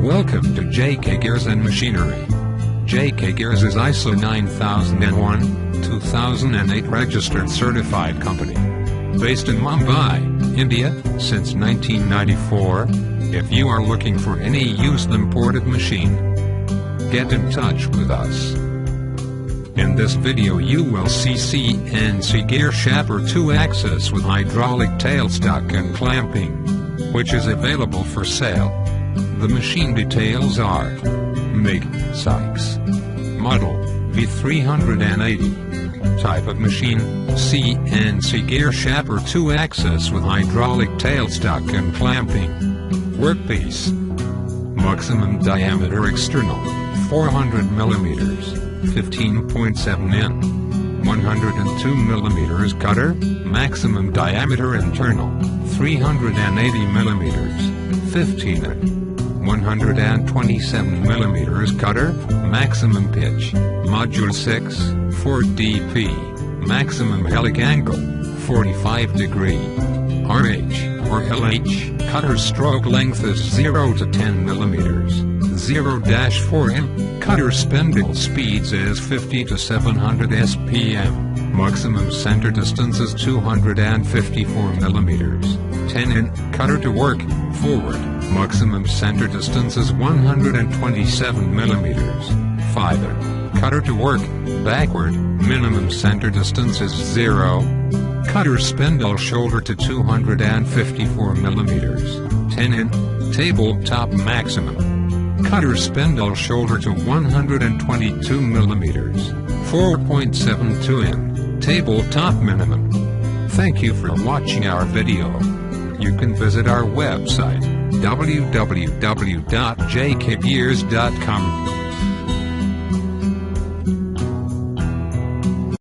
Welcome to JK Gears and Machinery. JK Gears is ISO 9001-2008 registered certified company. Based in Mumbai, India, since 1994. If you are looking for any used imported machine, get in touch with us. In this video you will see CNC gear SHAPER 2-axis with hydraulic tailstock and clamping, which is available for sale. The machine details are: make, Sykes. Model, V380. Type of machine, CNC gear SHAPER 2-axis with hydraulic tailstock and clamping. Workpiece. Maximum diameter external, 400 mm, 15.7 in. 102 mm cutter, maximum diameter internal, 380 mm, 15 in. 127 mm cutter, maximum pitch, module 6, 4DP, maximum helic angle, 45 degree. RH, or LH, cutter stroke length is 0 to 10 mm, 0-4 in. Cutter spindle speeds is 50 to 700 SPM. Maximum center distance is 254 mm, 10 in. Cutter to work, forward, maximum center distance is 127 mm, 5 in. Cutter to work, backward, minimum center distance is 0. Cutter spindle shoulder to 254 mm, 10 in. Tabletop maximum. Cutter spindle shoulder to 122 mm, 4.72 in. Tabletop minimum. Thank you for watching our video. You can visit our website, www.jkgears.com.